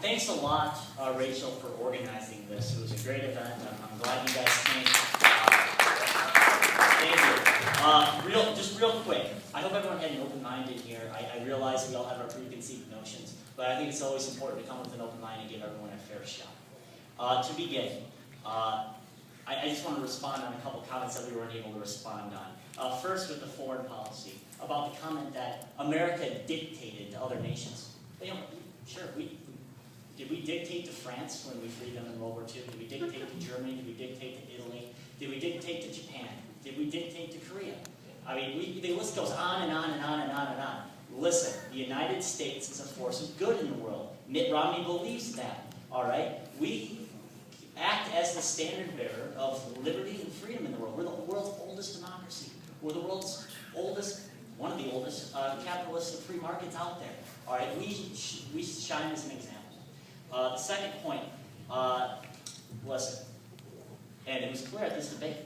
thanks a lot, Rachel, for organizing this. It was a great event. I'm glad you guys came. Thank you. Just real quick, I hope everyone had an open mind in here. I realize we all have our preconceived notions, but I think it's always important to come with an open mind and give everyone a fair shot. To begin, I just want to respond on a couple comments that we weren't able to respond on. First, with the foreign policy, about the comment that America dictated to other nations. You know, sure, did we dictate to France when we freed them in World War II? Did we dictate to Germany? Did we dictate to Italy? Did we dictate to Japan? Did we dictate to Korea? I mean, the list goes on and on and on and on and on. Listen, the United States is a force of good in the world. Mitt Romney believes that, all right? We act as the standard bearer of liberty and freedom in the world. We're the world's oldest democracy. We're the world's oldest, one of the oldest capitalist and free markets out there. All right, we shine as an example. The second point, listen, and it was clear at this debate,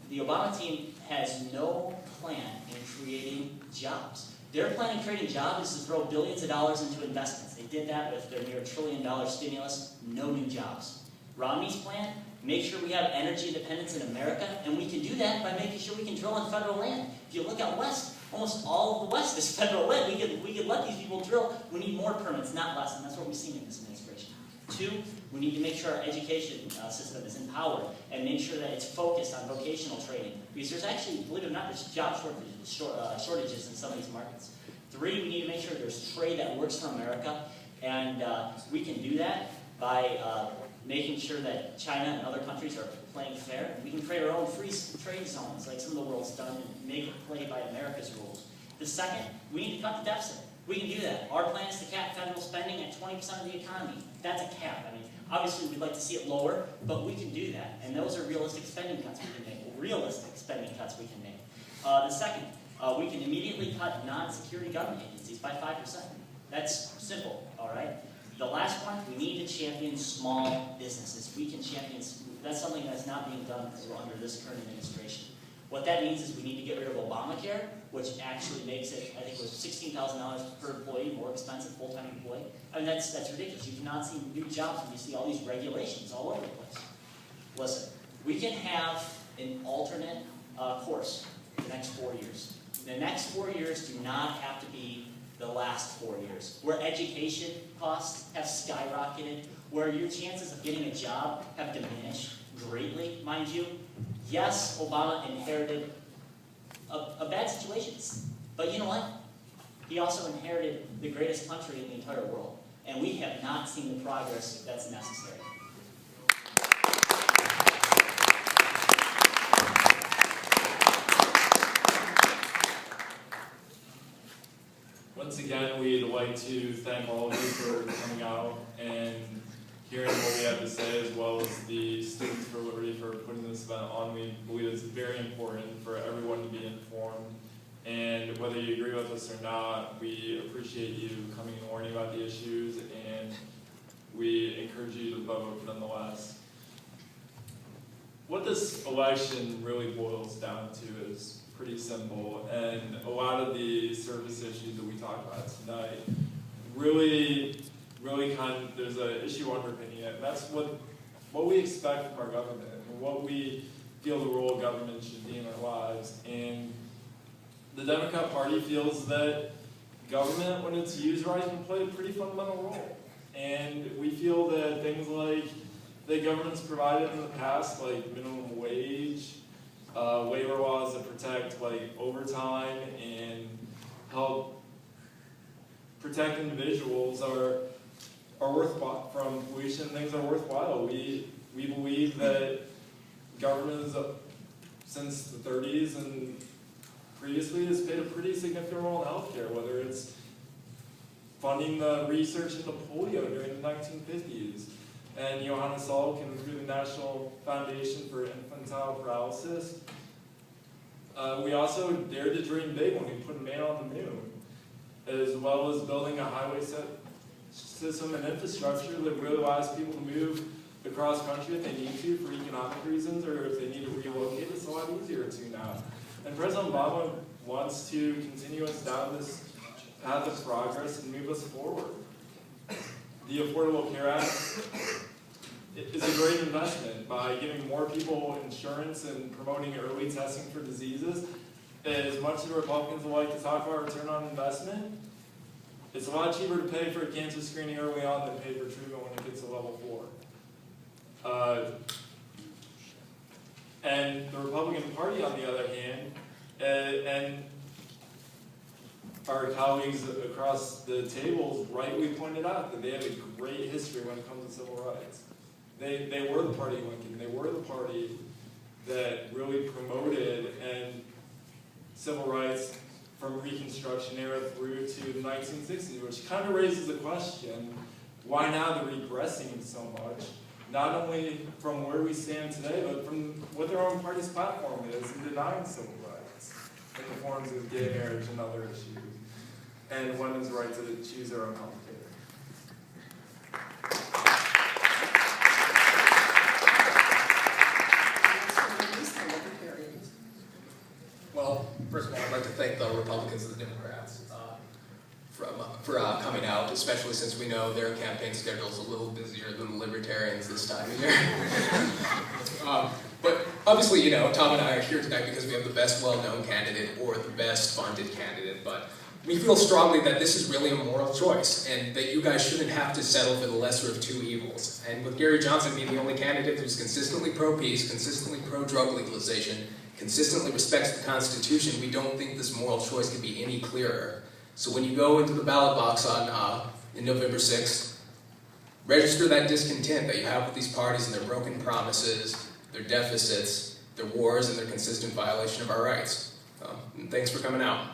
the Obama team has no plan in creating jobs. Their plan in creating jobs is to throw billions of dollars into investments. They did that with their near $1 trillion stimulus, no new jobs. Romney's plan, make sure we have energy independence in America, and we can do that by making sure we can drill on federal land. If you look out west, almost all of the west is federal land. We could let these people drill. We need more permits, not less, and that's what we've seen in this administration. Two, we need to make sure our education system is empowered and make sure that it's focused on vocational training. Because there's actually, believe it or not, there's job shortages in some of these markets. Three, we need to make sure there's trade that works for America, and we can do that by making sure that China and other countries are playing fair. We can create our own free trade zones, like some of the world's done, and make it play by America's rules. The second, we need to cut the deficit. We can do that. Our plan is to cap federal spending at 20% of the economy. That's a cap. I mean, obviously we'd like to see it lower, but we can do that. And those are realistic spending cuts we can make. Realistic spending cuts we can make. The second, we can immediately cut non-security government agencies by 5%. That's simple, all right? The last one, we need to champion small businesses. We can champion, that's something that's not being done under this current administration. What that means is we need to get rid of Obamacare, which actually makes it, I think it was $16,000 per employee, more expensive full-time employee. I mean, that's ridiculous. You cannot see new jobs when you see all these regulations all over the place. Listen, we can have an alternate course for the next 4 years. The next 4 years do not have to be the last 4 years, where education costs have skyrocketed, where your chances of getting a job have diminished greatly, mind you. Yes, Obama inherited a bad situation, but you know what? He also inherited the greatest country in the entire world, and we have not seen the progress that's necessary. Once again, we'd like to thank all of you for coming out and hearing what we have to say, as well as the Students for Liberty for putting this event on. We believe it's very important for everyone to be informed. And whether you agree with us or not, we appreciate you coming and warning about the issues, and we encourage you to vote nonetheless. What this election really boils down to is pretty simple, and a lot of the surface issues that we talked about tonight really there's an issue underpinning it, and that's what we expect from our government and what we feel the role of government should be in our lives. And the Democrat Party feels that government, when it's used right, can play a pretty fundamental role. And we feel that things like the government's provided in the past, like minimum wage, labor laws that protect like overtime and help protect individuals are worthwhile from pollution. Things are worthwhile. We believe that government is since the 30s and previously has played a pretty significant role in healthcare, whether it's funding the research into polio during the 1950s, and Johannes Salk through the National Foundation for Infantile Paralysis. We also dared to dream big when we put a man on the moon, as well as building a highway system and infrastructure that really allows people to move across country if they need to for economic reasons, or if they need to relocate. It's a lot easier to now. And President Obama wants to continue us down this path of progress and move us forward. the Affordable Care Act is a great investment by giving more people insurance and promoting early testing for diseases. As much as Republicans would like to talk about return on investment, it's a lot cheaper to pay for a cancer screening early on than pay for treatment when it gets to level 4. And the Republican Party, on the other hand, and our colleagues across the tables rightly pointed out that they have a great history when it comes to civil rights. They were the party of Lincoln. They were the party that really promoted and civil rights from Reconstruction era through to the 1960s, which kind of raises the question, why now they're regressing so much, not only from where we stand today, but from what their own party's platform is in denying civil rights in the forms of gay marriage and other issues, and women's right to choose their own health care. Well, first of all, I'd like to thank the Republicans and the Democrats for coming out, especially since we know their campaign schedule is a little busier than the Libertarians this time of year. But obviously, you know, Tom and I are here tonight because we have the best well-known candidate or the best funded candidate, but we feel strongly that this is really a moral choice and that you guys shouldn't have to settle for the lesser of two evils. And with Gary Johnson being the only candidate who's consistently pro-peace, consistently pro-drug legalization, consistently respects the Constitution, we don't think this moral choice can be any clearer. So when you go into the ballot box on in November 6th, register that discontent that you have with these parties and their broken promises, their deficits, their wars, and their consistent violation of our rights. And thanks for coming out.